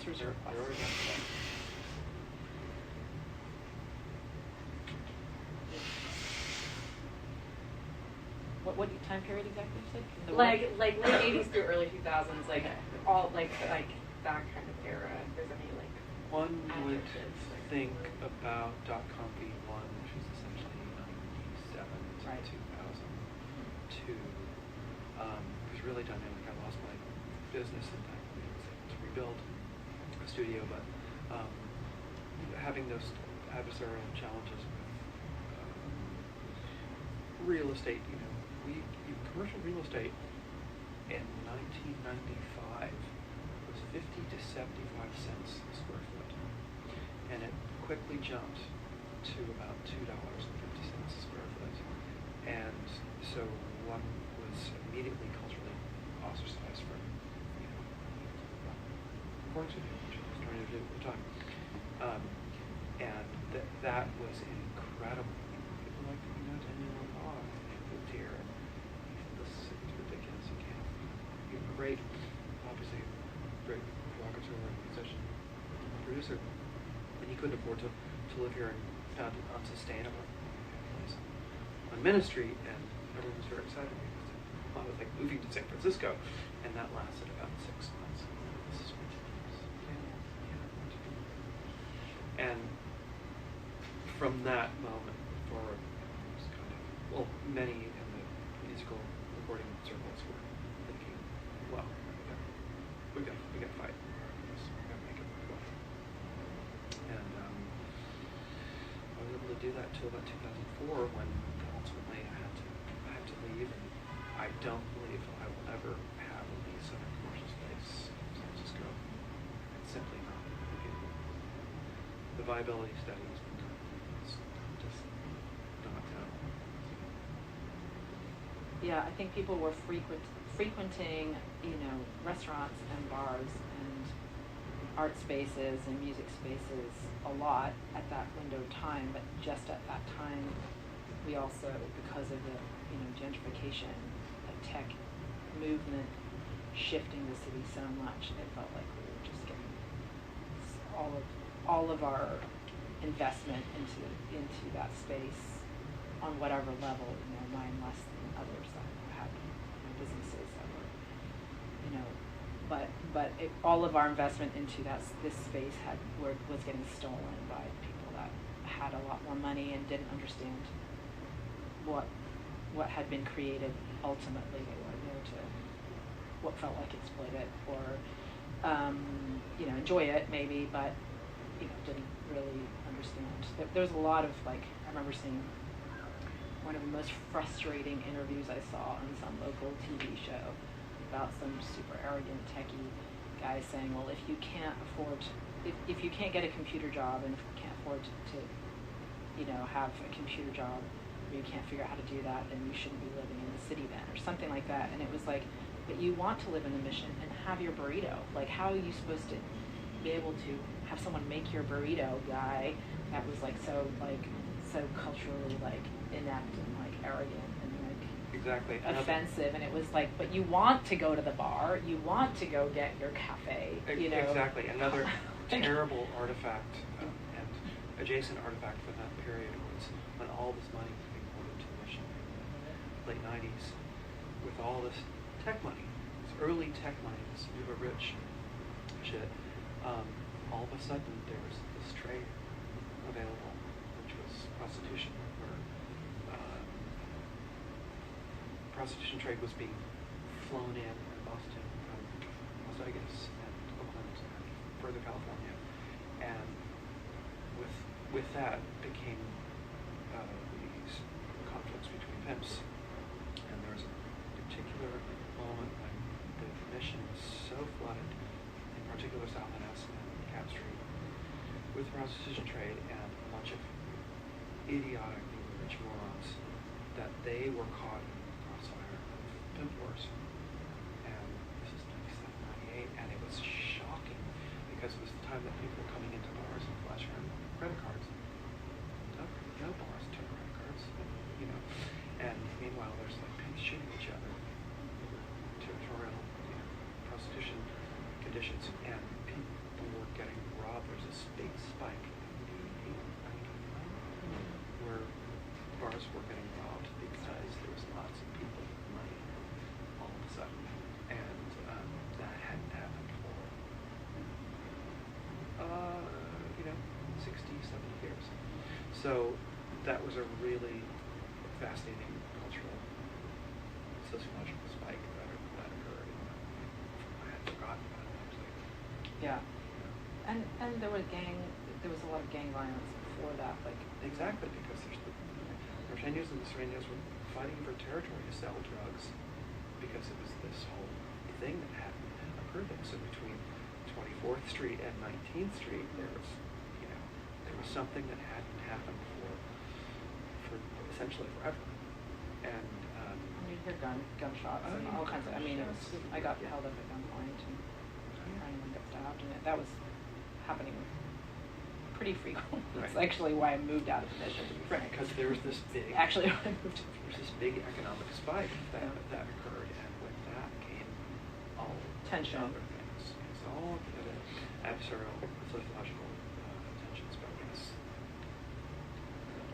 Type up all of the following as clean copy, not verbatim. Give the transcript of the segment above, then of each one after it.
reserve bus. They're already done that. What time period exactly you said? In the Like world? late 80s through early 2000s, like Okay. all like that kind of era. If there's any like One would adjectives, like- think about .com V1, which was essentially 97 to Right. 2002. It was really dynamic. I lost my business in that. I was able to rebuild a studio, but having those adversarial challenges with real estate, commercial real estate in 1995 was 50 to 75 cents a square foot, and it quickly jumped to about $2.50 a square foot, and so one was immediately culturally ostracized from, according to which I was trying to do at the time, and that was incredible. People like, anyone, I lived here, and this is ridiculous. You can't. You're great, obviously, great provocateur and musician, producer, and he couldn't afford to live here and found it unsustainable. On Main Street, and everyone was very excited because I was like moving to San Francisco, and that lasted about 6 months. This is ridiculous. And from that moment forward, it was kind of, many in the musical recording circles were thinking, well, we got to fight. We got to make it work. And I was able to do that until about 2004, when ultimately I had to leave, and I don't believe I will ever have a lease on a commercial space in San Francisco. It's simply not feasible. The viability study has been done. It's just not done. Yeah, I think people were frequenting, restaurants and bars and art spaces and music spaces a lot at that window of time, but just at that time, we also, because of the, gentrification, the tech movement shifting the city so much, it felt like we were just getting all of our investment into that space on whatever level, mine less than others that had businesses that were, but all of our investment into this space was getting stolen by people that had a lot more money and didn't understand what had been created. Ultimately, they were there to what felt like exploit it or enjoy it maybe, but didn't really understand. There was a lot of I remember seeing one of the most frustrating interviews I saw on some local TV show about some super arrogant techie guy saying, well, if you can't afford, if you can't get a computer job and if you can't afford to have a computer job, or you can't figure out how to do that, then you shouldn't be living in the city then, or something like that. And it was like, but you want to live in the Mission and have your burrito. Like, how are you supposed to be able to have someone make your burrito, guy, that was so culturally inept and arrogant and Exactly. offensive, and it was but you want to go to the bar, you want to go get your cafe, Exactly. Another terrible artifact and adjacent artifact from that period was when all this money was being poured into the Mission in the late 90s, with all this tech money, this early tech money, this uber rich shit. All of a sudden there was this trade available, which was prostitution, where prostitution trade was being flown in Boston from Las Vegas and Oakland and further California, and with that became these conflicts between pimps, and there was a particular moment when the Mission was so flooded, in particular South NS and Cap Street, with prostitution trade and a bunch of idiotic rich morons, that they were caught in the crossfire of pimp wars. And this is 97, 98, and it was shocking because it was the time that people were coming into bars and flashing around credit cards. No bars took credit cards, and meanwhile there's pimps shooting each other, territorial, prostitution conditions, and people were cars were getting robbed because there was lots of people with money all of a sudden, and that hadn't happened for 60, 70 years. So that was a really fascinating cultural, sociological spike that occurred. I had forgotten about it actually. Yeah. And there was a lot of gang violence before that, like Exactly, because there's the Norteños and the Sureños were fighting for territory to sell drugs, because it was this whole thing that hadn't occurred there. So between 24th Street and 19th Street, there was something that hadn't happened for essentially forever. And you'd hear gunshots and all kinds of. I mean, I got held up at gunpoint and anyone got stabbed, and that was happening pretty frequently. That's Right. actually why I moved out of the mission, to be frank. because there was this big Actually, I moved. there's this big economic spike that occurred, and with that came all Tension. other things. It's all the adversarial sociological tensions, but yes.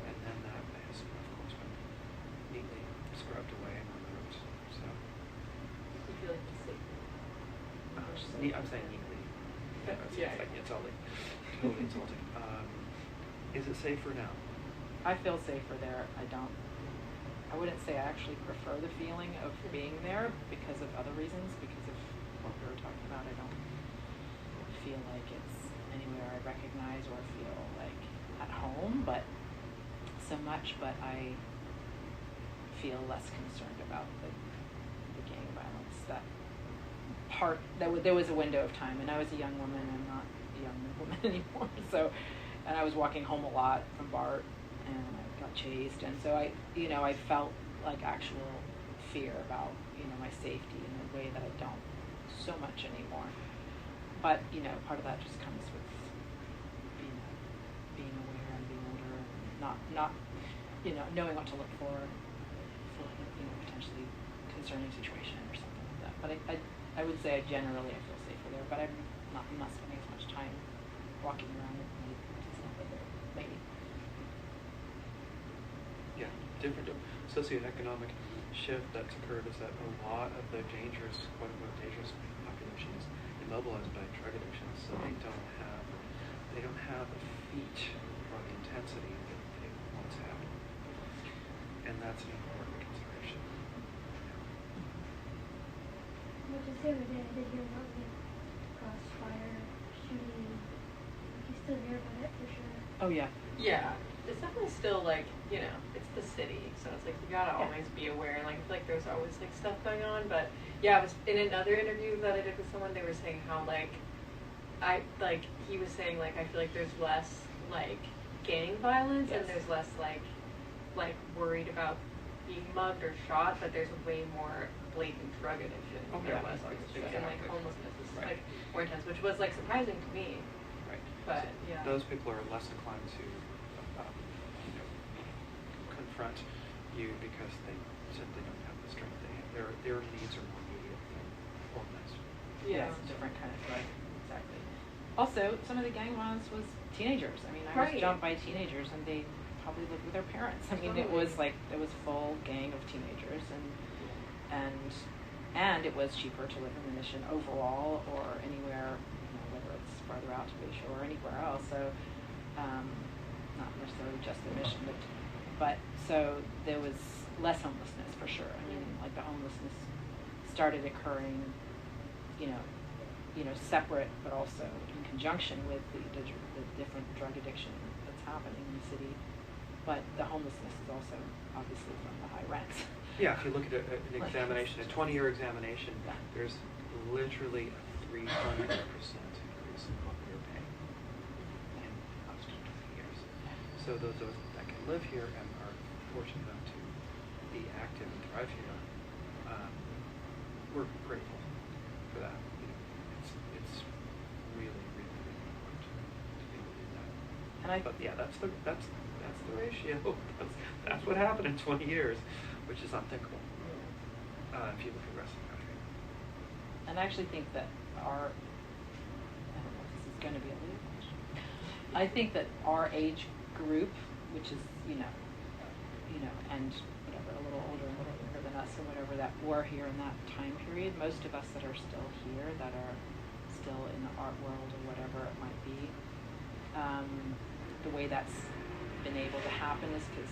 And then that has, of course, been neatly scrubbed away and removed. So You feel like it's safe. I'm saying neatly. Yeah. It's totally insulting. Is it safer now? I feel safer there. I wouldn't say I actually prefer the feeling of being there because of other reasons, because of what we were talking about. I don't feel like it's anywhere I recognize or feel like at home, but I feel less concerned about the gang violence. There was a window of time, and I was a young woman. I'm not a young woman anymore. So, and I was walking home a lot from BART, and I got chased, and so I felt like actual fear about my safety in a way that I don't so much anymore. But part of that just comes with being aware and being older, and not knowing what to look for potentially concerning situation or something like that. But I would say generally I feel safer there, but I'm not spending as much time walking around at night. It's not that maybe. Yeah, different socioeconomic shift that's occurred is that a lot of the dangerous, quote-unquote dangerous population is immobilized by drug addictions, so they don't have the feat or the intensity that they once had, and that's an important consideration. Well, just the other day I did hear about the crossfire shooting. He's still there about it for sure. Oh yeah. Yeah, it's definitely still like, it's the city, so it's like you gotta always be aware. Like I feel like there's always like stuff going on, but yeah, I was in another interview that I did with someone. They were saying how he was saying like I feel like there's less like gang violence and there's less like worried about being mugged or shot, but there's way more blatant drug addiction than there was, and like homelessness is like more intense, which was like surprising to me. Right. But So yeah, those people are less inclined to confront you because they simply don't have the strength. Their needs are more immediate than organized. Yeah, it's a different kind of drug. Exactly. Also, some of the gang violence was teenagers. I mean, I was jumped by teenagers, and they probably lived with their parents. I mean, it was full gang of teenagers, and it was cheaper to live in the Mission overall or anywhere, whether it's farther out to Bayshore or anywhere else. So, not necessarily just the Mission, but so there was less homelessness for sure. I mean, like the homelessness started occurring, separate, but also in conjunction with the different drug addiction that's happening in the city. But the homelessness is also obviously from the high rents. Yeah, if you look at an examination, a 20-year examination, there's literally a 300% increase in what we're paying in the last 20 years. So those that can live here and are fortunate enough to be active and thrive here, we're grateful for that. It's really, really, really important to be able to do that. But yeah, that's the ratio. That's what happened in 20 years, which is unthinkable if you look at the rest of the country. And I actually think that I don't know if this is going to be a legal question. I think that our age group, which is, and whatever, a little older, a little younger than us, or whatever, that were here in that time period. Most of us that are still here, that are still in the art world or whatever it might be, the way that's been able to happen is because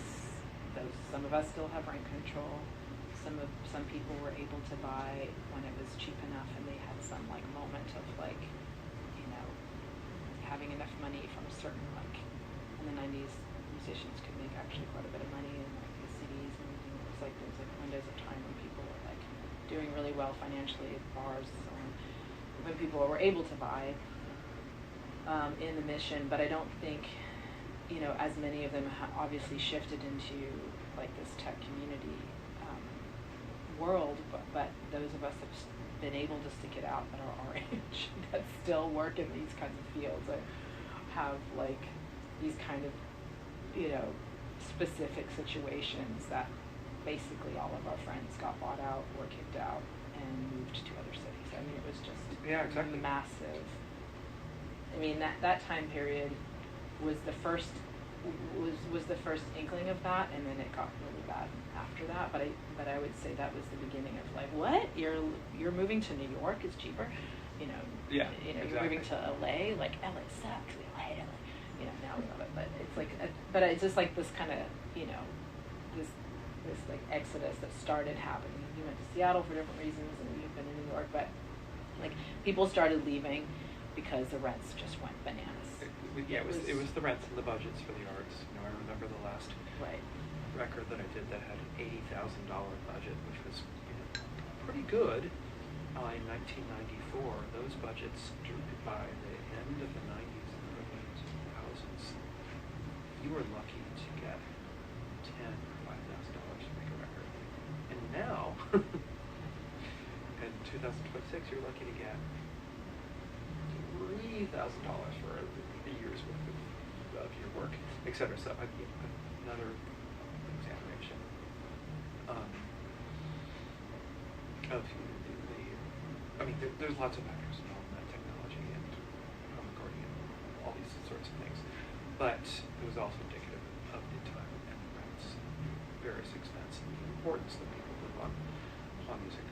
some of us still have rent control. Some people were able to buy when it was cheap enough, and they had some like moment of like, having enough money from a certain in the 90s, musicians could make actually quite a bit of money in like the CDs and everything. It was like there was like windows of time when people were like doing really well financially at bars and so on. When people were able to buy in the Mission, but I don't think as many of them obviously shifted into like this tech community world, but those of us have been able to stick it out that are our age that still work in these kinds of fields or have like these kind of specific situations that basically all of our friends got bought out or kicked out and moved to other cities. I mean, it was just exactly. Massive. I mean, that time period was the first inkling of that, and then it got really bad after that. But I would say that was the beginning of like, what? You're moving to New York? It's cheaper. Yeah, You're exactly. moving to LA. Like LA sucks. We hate LA. Now we love it. But it's like, but it's just like this kind of this like exodus that started happening. You went to Seattle for different reasons, and you've been in New York, but like people started leaving because the rents just went bananas. It was the rents and the budgets for the arts. I remember the last record that I did that had an $80,000 budget, which was pretty good in 1994. Those budgets, by the end of the 90s and early 2000s, you were lucky to get $10,000 or $5,000 to make a record. And now, in 2026, you're lucky to get $3,000 for a year's worth of your work, etc. So another examination of there's lots of factors involved in that technology and home recording and all these sorts of things, but it was also indicative of the time and the rents, various expense, and the importance that people put on music.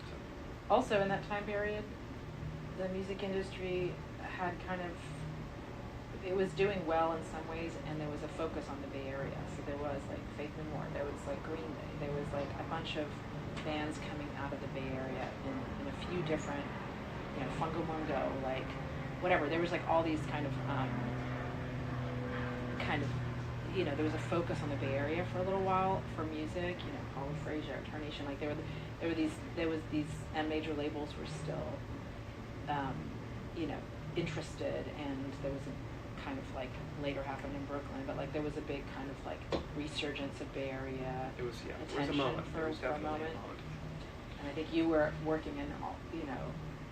So. Also, in that time period, the music industry had it was doing well in some ways, and there was a focus on the Bay Area. So there was like Faith No More, there was like Green Day, there was like a bunch of bands coming out of the Bay Area in a few different, Fungo Mungo, like whatever. There was like all these kind of there was a focus on the Bay Area for a little while for music. Paul Frazier, Tarnation, like there was these, and major labels were still, interested, and there was a kind of like later happened in Brooklyn, but like there was a big kind of like resurgence of Bay Area It was attention a moment. for a moment. And I think you were working in,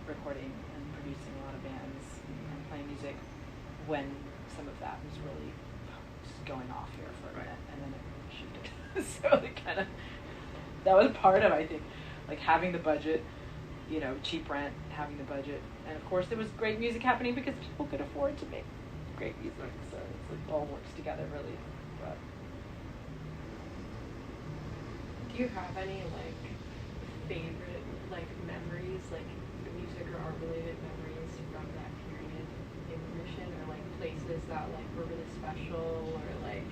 recording and producing a lot of bands and playing music when some of that was really just going off here for a minute, and then it shifted. So that was part of, I think, like having the budget, cheap rent, having the budget, and of course there was great music happening because people could afford to make great music. So it's like all works together really. But do you have any like favorite like memories, like music or art related memories from that period in the Mission, or like places that like were really special, or like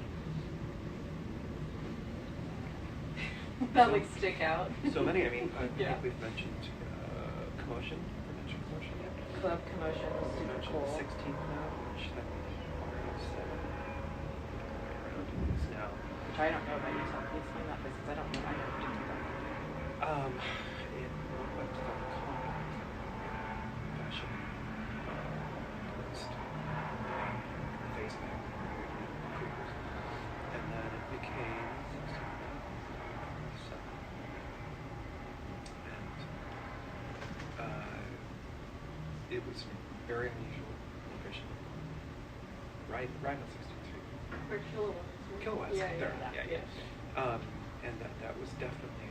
that like stick out? So many. I think we've mentioned Commotion. Have we mentioned Commotion yet? Club Commotion was We super mentioned cool. 16th now, which I think is now. Which I don't know about you, so please explain that place, because I don't know. I never did that. In what's called compact fashion, against face back creepers, and then it became 16th, and it was a very unusual location, right on 16th Street. Or Kilowatts, Yeah. And that was definitely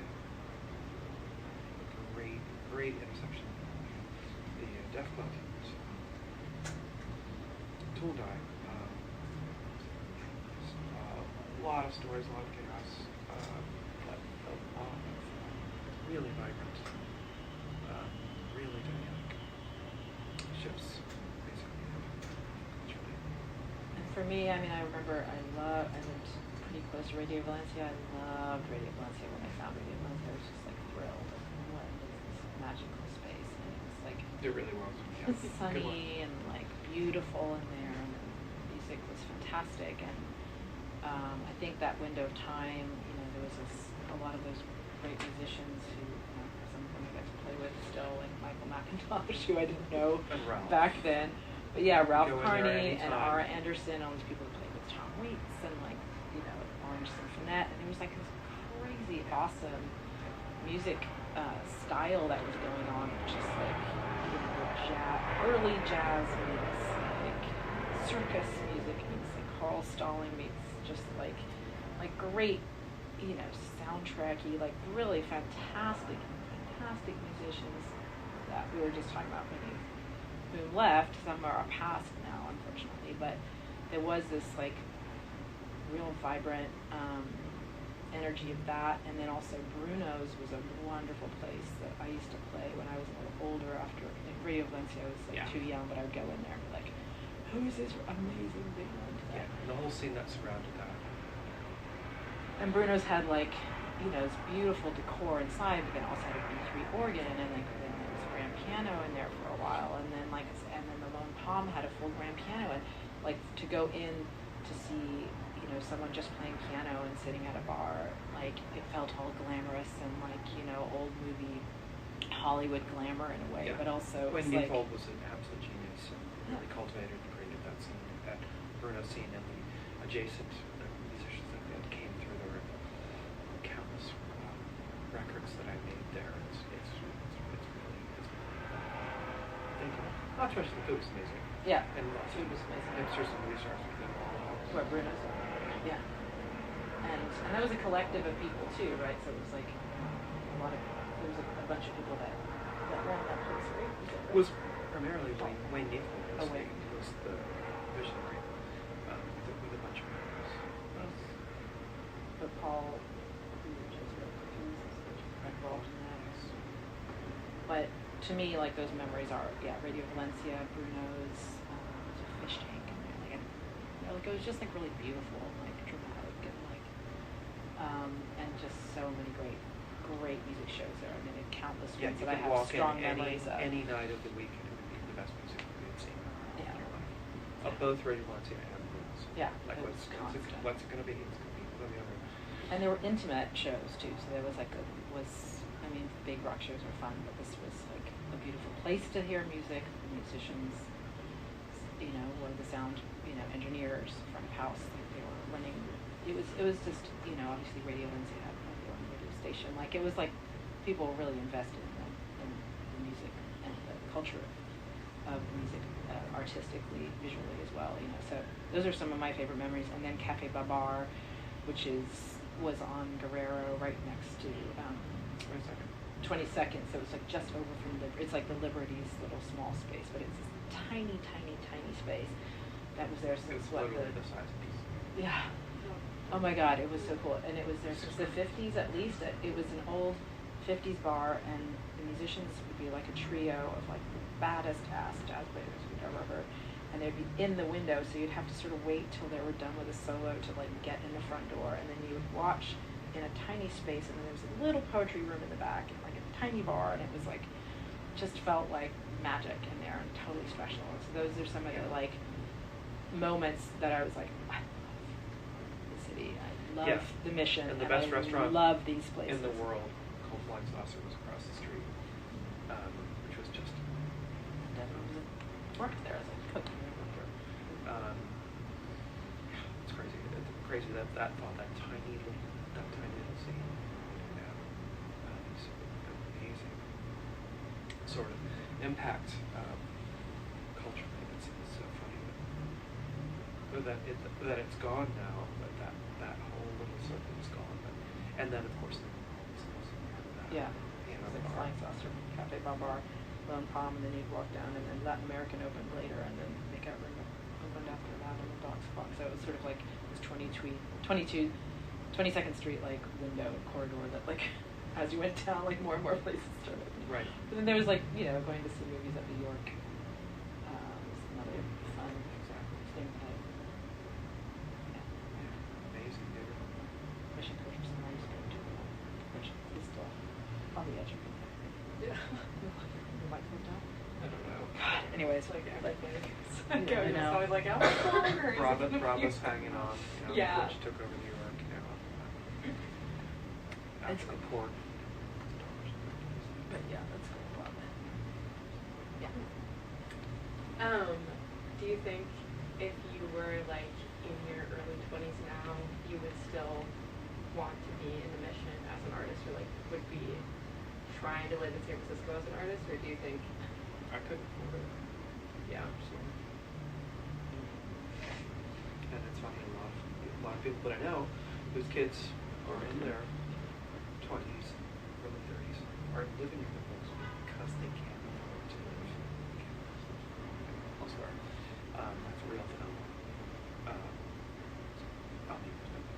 a great intersection. The Def Club, Tool and I, a lot of of stores, a lot of chaos, but a lot of really vibrant, really dynamic shifts, basically, culturally. And for me, I mean, I remember I lived pretty close to Radio Valencia. I loved Radio Valencia when I found Radio Valencia. I was just like thrilled. What is this magical space? And it was like It really was. Yeah. Good one. sunny and like beautiful in there, and the music was fantastic. And I think that window of time, you know, there was a lot of those great musicians who, you know, some of them I got to play with still, like Michael McIntosh, who I didn't know And Ralph. back then. But yeah, Ralph Go in there Carney and anytime. Ara Anderson, all these people who played with Tom Waits and like, you know, Orange Symphonette, and there was like this crazy, awesome music style that was going on, which is like, you know, early jazz meets like circus music meets like Carl Stalling meets just like great, you know, soundtracky, like really fantastic musicians that we were just talking about many who left. Some are past now, unfortunately, but there was this like real vibrant energy of that. And then also Bruno's was a wonderful place that I used to play when I was a little older. After Radio Valencia, I was like too young, but I would go in there and be like, who is this amazing band? Yeah, and the whole scene that surrounded that. And Bruno's had like, you know, this beautiful decor inside, but then also had a B3 organ, and like then there was a grand piano in there for a while, and then the Lone Palm had a full grand piano, and like to go in to see, you know, someone just playing piano and sitting at a bar, like it felt all glamorous and like, you know, old movie Hollywood glamour in a way, but also When it's like, Newfold was an absolute genius and really cultivated and created that scene, that Bruno scene, and the adjacent musicians that came through. There were countless records that I made there. It's really thank you. Not to mention the food was amazing. yeah, And lots food of was amazing. hipsters and movie stars within all the house. What, Bruno's? Yeah. And that was a collective of people too, right? So it was like there was a bunch of people that ran that place, right? It was primarily Wayne Newfold Oh, Wayne. was the visionary with a bunch of members. But Paul, who just wrote involved in that. But to me, like those memories are, Radio Valencia, Bruno's, there's a fish tank in there, like, you know, like it was just like really beautiful, like dramatic, and like, and just so many great music shows there. I mean, countless Yeah, ones you that I could have walk strong in memories of. any night of the week and it would be the best music you had seen in Yeah. your life. Of both Radio Valencia and Bruno's. Yeah, Like it what's was constant. it going to be? It's going to be one or the other. And there were intimate shows too, so there was like I mean, big rock shows are fun, but this was like a beautiful place to hear music. The musicians, you know, were the sound, you know, engineers front of house. Like they were running. It was just, you know, obviously Radio Valencia had their own radio station. Like it was like people were really invested in the music and the culture of music, artistically, visually as well. You know, so those are some of my favorite memories. And then Cafe Babar, which was on Guerrero, right next to 22nd. So it's like just over from it's like the Liberty's little small space, but it's this tiny space that was there since It's what literally the size of these. yeah. Oh my God, it was so cool, and it was there since the 50s at least. It was an old 50s bar, and the musicians would be like a trio of like the baddest ass jazz players we've ever heard, and they'd be in the window, so you'd have to sort of wait till they were done with a solo to like get in the front door, and then you would watch in a tiny space, and then there was a little poetry room in the back, and like a tiny bar, and it was like just felt like magic in there and totally special. And so those are some of the like moments that I was like, I love the city, I love the mission, And the best I restaurant love these places in the world called Flying Saucer was across the street, which was just Desmond worked there as a cook. it's crazy. It's crazy that tiny little scene can have this amazing sort of impact culturally. It's so funny that it's gone now, but that whole little circle is gone. And then of course Yeah, you it know, was like Flying Saucer, Cafe Babar, Lone Palm, and then you'd walk down, and then Latin American opened later, and then Makeout Room opened after that, and the Dogs Clock. So it was sort of like this 22 22nd Street like window and corridor that like as you went down, like more and more places started opening. Right. But then there was like, you know, going to see movies at New York. Was another fun thing that, Amazing theater. Mission Coach was nice to go to, which is still on the edge of it. Yeah. You might come down. I don't know. God. Anyways, Like yeah, everything. I know. I was like, oh, Bravo's hanging on. You know, Yeah. Which took over New York. You know, It's after the cool. port. But yeah, that's cool. Love it. Yeah. Do you think if you were like in your early 20s now, you would still want to be in the mission as an artist, or like would be trying to live in San Francisco as an artist, or do you think? I couldn't afford it. Yeah. So. And it's funny, a lot of people that I know whose kids are in their 20s, early 30s, are living in the books because they can't afford to live elsewhere. That's a real phenomenon. I'll leave it at that.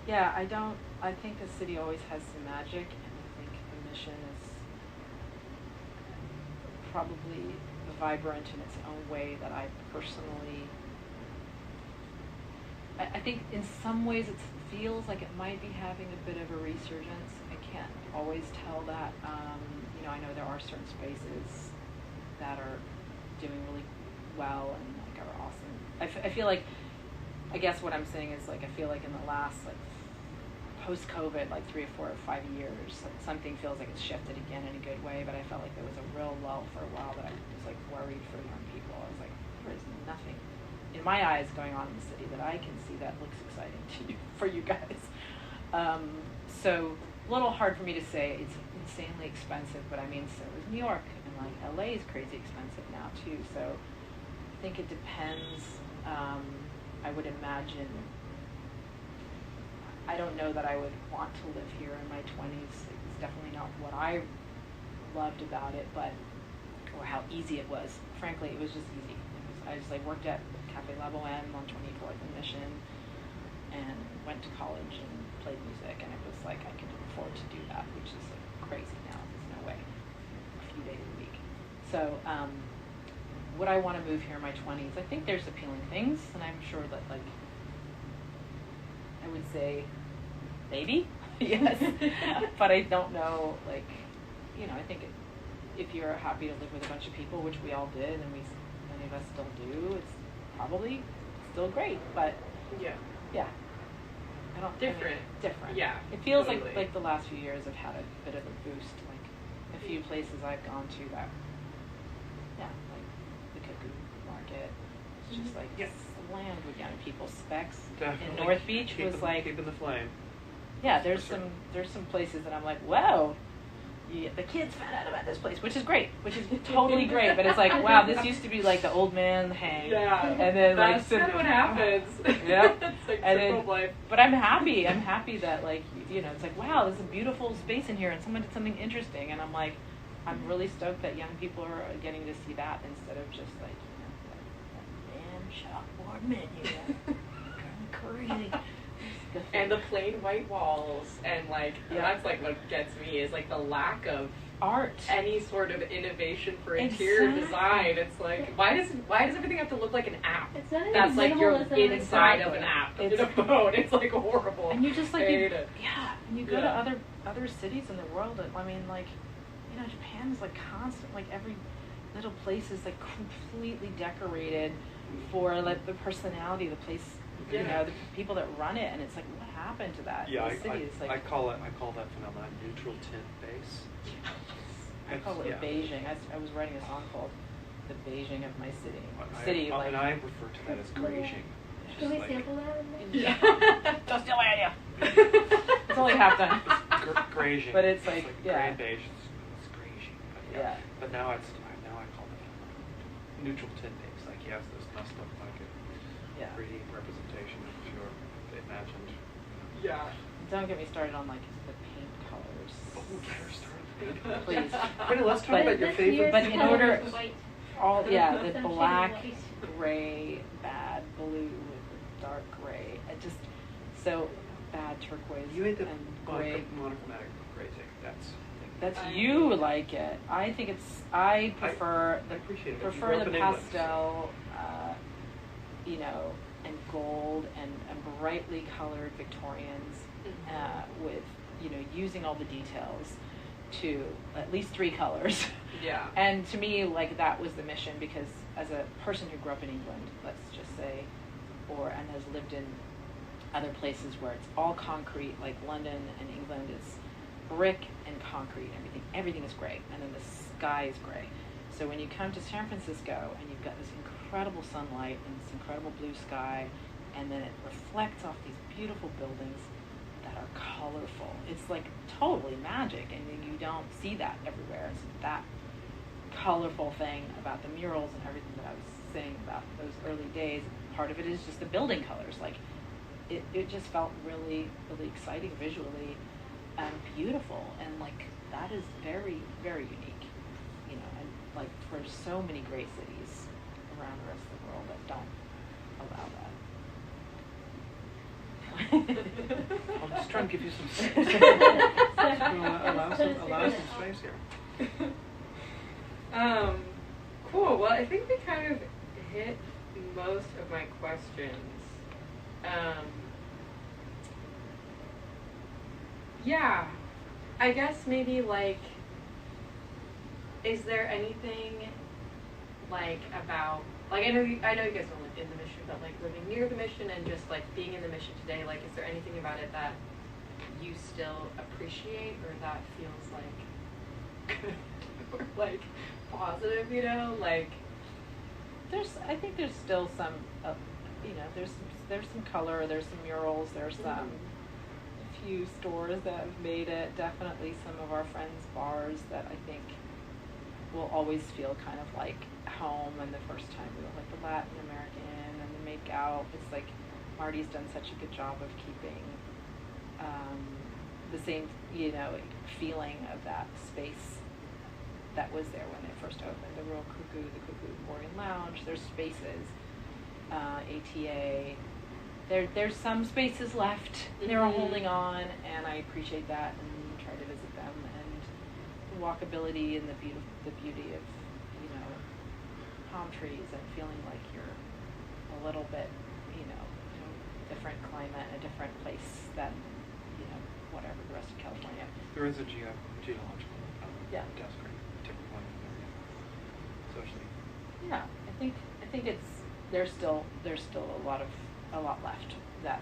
Yeah, I think the city always has some magic, and I think the mission is probably vibrant in its own way that I personally, I think in some ways it feels like it might be having a bit of a resurgence. I can't always tell that. You know, I know there are certain spaces that are doing really well and like are awesome. I feel like, I guess what I'm saying is like I feel like in the last like post-COVID, like 3 or 4 or 5 years, something feels like it's shifted again in a good way, but I felt like there was a real lull for a while that I was like worried for young people. I was like, there is nothing in my eyes going on in the city that I can see that looks exciting to you, for you guys. So a little hard for me to say it's insanely expensive, but I mean, so is New York, and like LA is crazy expensive now too, so I think it depends. I would imagine, I don't know that I would want to live here in my 20s. It's definitely not what I loved about it, but, or how easy it was. Frankly, it was just easy. I just like worked at Cafe La Boheme on 24th and Mission, and went to college and played music, and it was like I could afford to do that, which is like crazy now. There's no way. A few days a week. So, would I want to move here in my 20s? I think there's appealing things, and I'm sure that like, I would say maybe, yes, but I don't know, like, you know, I think if you're happy to live with a bunch of people, which we all did, and many of us still do, it's probably still great, but Yeah. yeah. I don't Different. Different. Yeah, It feels totally. like the last few years have had a bit of a boost, like a few places I've gone to that, yeah, like the Cuckoo Market, it's just like Yes. slammed with young people. Specs Definitely. in North Beach was like, keeping the flame. yeah, there's For sure. some places that I'm like, whoa, the kids found out about this place, which is great, which is totally great, but it's like, wow, this used to be like the old man hang, Yeah. and then like, That's kind of what happens. Yeah. It's like And circle then, of life. but I'm happy that like, you know, it's like, wow, there's a beautiful space in here, and someone did something interesting, and I'm like, I'm really stoked that young people are getting to see that instead of just like, you know, like, man, shop more menu, crazy. And the plain white walls, and like Yeah. that's like what gets me is like the lack of art. any sort of innovation for interior Exactly. design. It's like why does everything have to look like an app? It's not even That's like you're minimalism, inside of exactly. an app It's- in a phone. It's like horrible. And you just like, I hate it. yeah, and you go Yeah. to other cities in the world. I mean, like, you know, Japan is like constant, like every little place is like completely decorated for like the personality of the place. You Yeah. know, the people that run it, and it's like, what happened to that? Yeah, the city is like, I call that phenomenon neutral tint base. I call it Yeah. Beijing. I was writing a song called "The Beijing of My City." And I refer to that as Beijing. Can we sample that? Yeah. Don't steal my idea. It's only half done. Beijing. But it's like, yeah. gray and beige. It's Beijing. But Yeah. But now I call it neutral tint base. Like yes, this must look like a Yeah. 3D representation of your imagined. Yeah. Don't get me started on like the paint colors. Oh, get her started. Please. Karina, let's talk But- about your This favorite. year's But in color order- is white. All yeah, Some the shade black, of white. gray, bad blue with the dark gray. It just So bad turquoise You hate the and gray. monochromatic grazing. That's I you hate it. like it. I think it's. I prefer I appreciate it. You prefer grew the up in England, so- pastel, you know, and gold and brightly colored Victorians with, you know, using all the details to at least 3 colors. Yeah. And to me, like, that was the mission, because as a person who grew up in England, let's just say, and has lived in other places where it's all concrete, like London and England is brick and concrete, everything is gray, and then the sky is gray. So when you come to San Francisco and you've got this incredible sunlight and this incredible blue sky, and then it reflects off these beautiful buildings that are colorful, it's like totally magic, and you don't see that everywhere. It's that colorful thing about the murals and everything that I was saying about those early days. Part of it is just the building colors. Like, it just felt really, really exciting visually and beautiful, and like that is very, very unique, you know, and like for so many great cities around the rest of the world that don't allow that. I'm just trying to give you some space. allow some space here. Cool. Well, I think we kind of hit most of my questions. Yeah, I guess maybe like, is there anything like about, like, I know you guys don't live in the mission, but like living near the mission and just like being in the mission today, like, is there anything about it that you still appreciate or that feels like good or like positive, you know, like? I think there's still some, you know, there's some color, there's some murals, there's some few stores that have made it. Definitely some of our friends' bars that I think will always feel kind of like home. And the first time we went, like the Latin American and the Make Out, it's like Marty's done such a good job of keeping the same, you know, feeling of that space that was there when it first opened. The Royal Cuckoo, the Cuckoo Morgan Lounge, there's spaces, ATA. There's some spaces left. They're holding on, and I appreciate that and try to visit them. And the walkability and the beauty of, you know, palm trees and feeling like you're a little bit, you know, different climate, a different place than, you know, whatever the rest of California. There is a geological desert tipping point in there, socially. Yeah, I think there's still a lot left that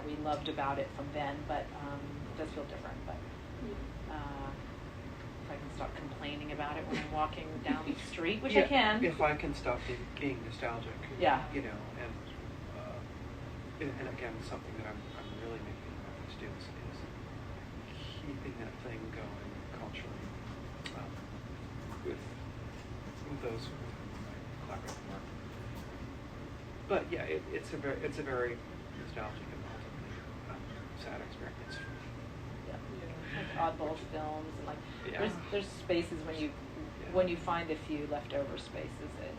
we loved about it from then, but it does feel different. But if I can stop complaining about it when I'm walking down the street, which I can. If I can stop being nostalgic. Yeah. You know, and again, something that I'm really making an effort to do is keeping that thing going culturally with those with whom I collaborate and work. But yeah, it's a very nostalgic and ultimately sad experience for me. Yeah. Like oddball films and like there's spaces when you find a few leftover spaces and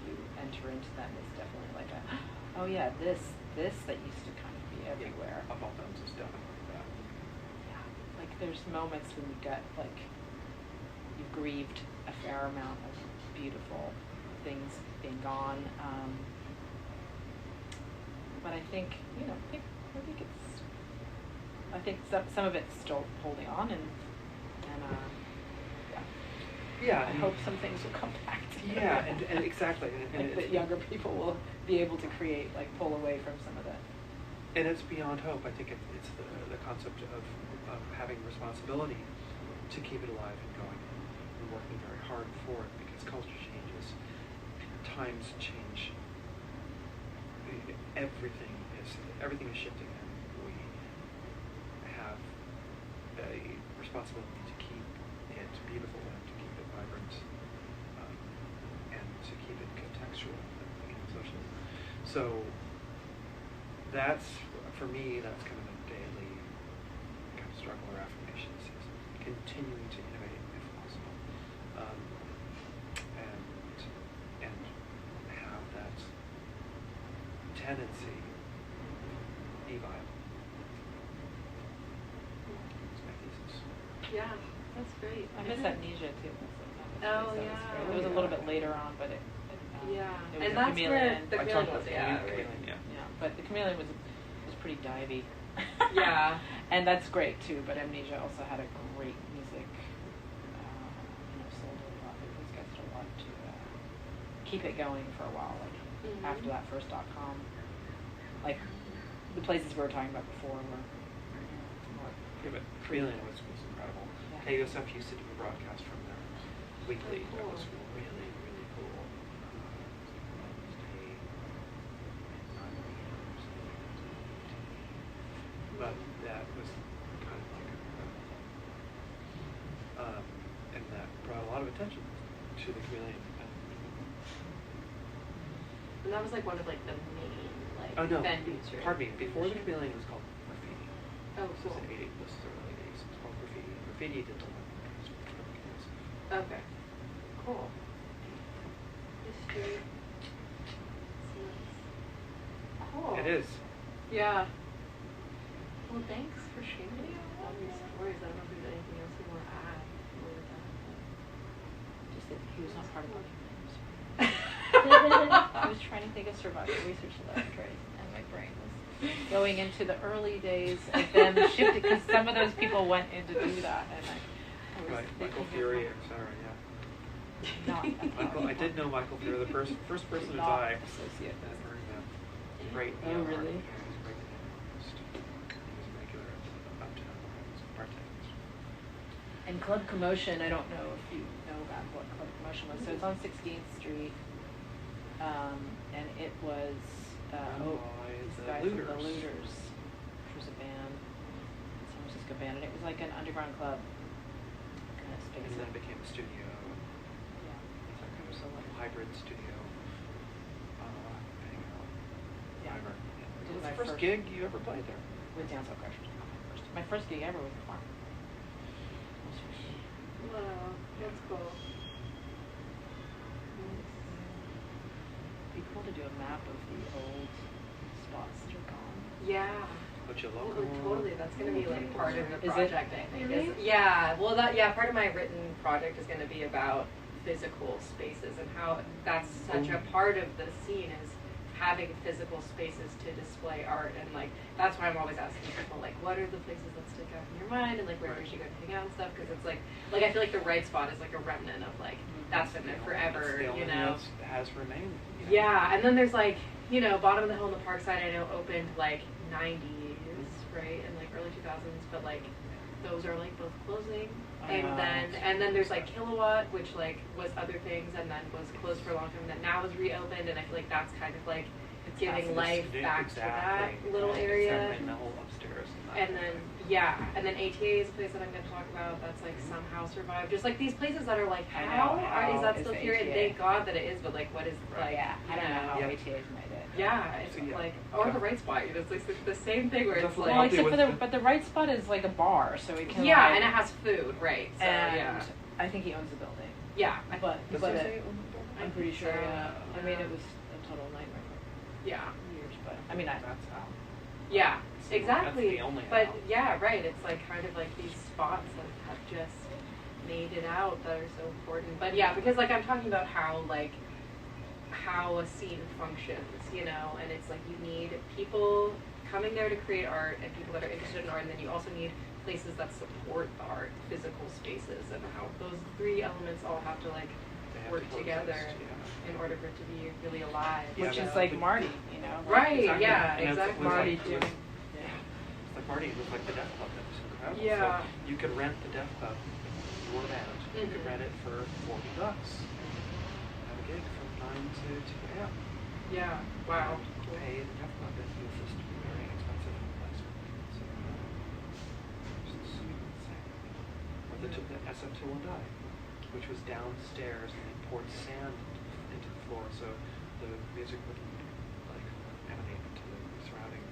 you enter into them, it's definitely like oh yeah, this that used to kind of be everywhere. Oddball films is definitely that. Yeah. Like there's moments when you get like you've grieved a fair amount of beautiful things being gone. But I think, you know, I think some of it's still holding on, and yeah. I hope some things will come back to it. Yeah, and exactly. And like that younger people will be able to create, like pull away from some of that. And it's beyond hope. I think it's the concept of having responsibility to keep it alive and going and working very hard for it, because culture changes, times change. Everything is shifting, and we have a responsibility to keep it beautiful and to keep it vibrant, and to keep it contextual, you know, socially. So that's, for me, that's kind of a daily kind of struggle or affirmation, is continuing to innovate if possible, and have that tendency be viable. That's my thesis. Yeah, that's great. I miss Amnesia too. Oh, That was yeah. great. It was a little bit later on, but it Yeah, it was and a that's chameleon. where the I chameleon talked was. about Yeah, right. chameleon, yeah. Yeah, but the Chameleon was pretty divey. Yeah. And that's great too. But Amnesia also had a great music. Sold a lot. Those guys did a lot to keep it going for a while. Like Mhm. after that first .com, like the places we were talking about before were more. Yeah, but Chameleon was incredible. Yeah. KUSF used to do a broadcast from their weekly. Oh, That cool. was really, really cool. But that was kind of like and that brought a lot of attention to the Chameleon. And that was like one of like the main like Oh no, venues, right? pardon me. Before the Chameleon was called Graffiti. Oh, This cool. is the 80s. This is the early 80s. It's called Graffiti. Graffiti did the one. Okay. Cool. History. Cool. It is. Yeah. Well, thanks for sharing all these stories. I don't know if there's anything else you want to add. Just that he was not part of I was trying to think of survival research laboratories, and my brain was going into the early days of them shifting, because some of those people went in to do that, and I was Right, thinking Michael of Fury, how- etc. Yeah. Not I did know Michael Fury, the first person to Not die. associate That with. very great. Oh, ER. really? Yeah, he was a great analyst. He was a regular at Uptown. He was a part-time. And Club Commotion, I don't know if you know about what Club Commotion was. So it's on 16th Street, and it was these the guys Looters. from the Looters, which was a band, San Francisco band, and it was like an underground club kind of space. And then it became a studio. Yeah, It's like it was a a little- hybrid studio. Hangout. Yeah. Whatever. It What was was my the first first- gig you ever played there? with Dance Hall Crashers. My first gig ever was the farm. Wow, that's cool. Be cool to do a map of the old spots that are gone. Yeah. What you Oh, local? totally. That's going to be like part of the Is it? project, I think. Really? Yeah. Well, part of my written project is going to be about physical spaces and how that's such a part of the scene is having physical spaces to display art, and like that's why I'm always asking people like, what are the places that stick out in your mind, and like where we should go hang out and stuff, because it's like I feel like the right spot is like a remnant of like that's been there forever, It's the only you know. that has remained. You know? Yeah, and then there's like, Bottom of the Hill in the Park side, I know opened like 90s, right, and like early 2000s, but like those are like both closing, and then there's like Kilowatt, which like was other things, and then was closed for a long time, and then now is reopened, and I feel like that's kind of like giving life back to that little area. And the whole upstairs. And then ATA is a place that I'm going to talk about that's like somehow survived. Just like these places that are like, I know, how is that is still the here? And ATA? thank God that it is, but like, what is like? Yeah, I don't know how Yeah. ATA's made it. Yeah, it's So, yeah. like, or the right spot. It's like the same thing where it's Definitely. Well, like, except for with but the right spot is like a bar, so it can. yeah, like, and it has food, right? So and yeah, I think he owns the building. yeah, But Does but it it, say I'm pretty sure. Yeah. so, I mean, yeah. it was a total nightmare yeah, for years, but I mean, That's how. yeah, exactly. That's the only But how. yeah, right. It's like kind of like these spots that have just made it out that are so important. But yeah, because like I'm talking about how a scene functions, and it's like you need people coming there to create art and people that are interested in art, and then you also need places that support the art, physical spaces, and how those three elements all have to like They have work to together coexist, yeah. in order for it to be really alive. Yeah, which is that- like Marty, Right, Exactly. yeah, And it's- exactly. it was Marty like- it was- doing. It's like Marty, it was like the Deaf Club. That was incredible. Yeah. So you could rent the Deaf Club, your band. You could Mhm. rent it for $40. Have a gig from 9 to 2 a.m. Yeah. Wow. And pay the Deaf Club, and it was just very inexpensive place. So, just sweet and sick. Or the SF Till and Die, which was downstairs, and they poured sand into the floor, so the music wouldn't like emanate into the surrounding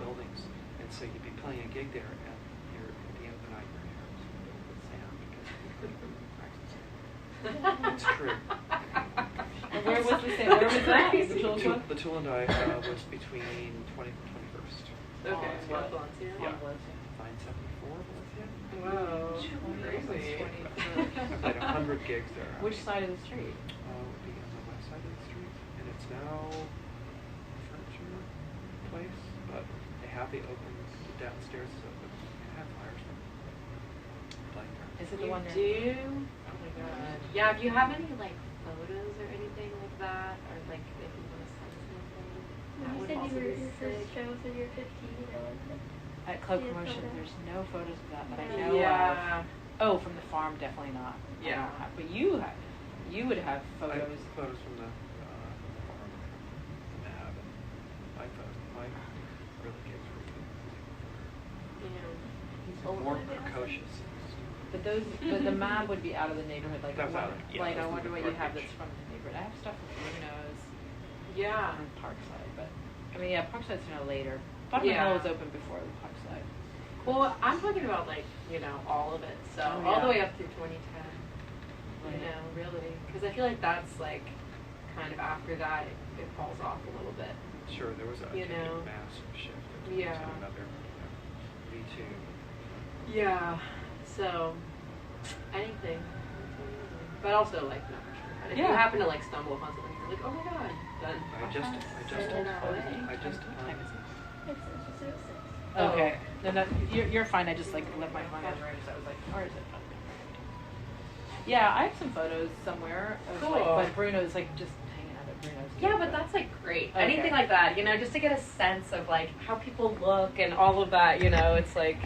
buildings. And so you'd be playing a gig there, and you're at the end of the night, your hair was filled with sand because it's true. And where was the same? Where was that? Crazy. The Tool Club? The Tool and I was between 20th and 21st. Okay, Valencia. Juan Valencia. Yeah. Valencia. 974 Valencia. Whoa, 20, crazy. 20. I played 100 gigs there. Which side of the street? Would be on the west side of the street, and it's now a furniture place, but they have the open, the downstairs is open. They have flyers there. Playing there. Is it You the one there? do? Oh my god. Yeah, if you have any like photos or anything like that, or like if you want to send something, that When you would said also you were be your first sick. show, said you were 15, I was like, At Club Yeah, Promotion, photo. there's no photos of that that I No. know Yeah. of. Oh, from the farm, definitely not. I Yeah. don't have, but you have. You would have I photos. have photos from the farm, the map, and my photos, my early gigs were Yeah. more precocious. But those, but the map would be out of the neighborhood. Like, That was I out wonder, of- yeah, like that I was wonder from what the you have Park that's from the neighborhood. I have stuff from Bruno's Yeah. and Parkside, but I mean, yeah, Parkside's no later. Bottom Yeah. Hill was open before the Parkside. Well, I'm talking about like, all of it. So Oh, all the yeah. way up through 2010. Right. Really. Because I feel like that's like kind of after that it falls off a little bit. Sure, there was a You know. massive shift into Yeah. another V2. Yeah. So anything. But also like not sure. But if you Yeah. happen to like stumble upon something, you're like, oh my god, then I just, Send it our way. it's just 06. Oh. Okay. No, no, you're fine. I just like left my phone on the room, so I was like, where is it? Yeah, I have some photos somewhere of like, Cool. but Bruno's like just hanging out at Bruno's. Yeah, but that's like great. Okay. Anything like that, just to get a sense of like how people look and all of that, it's like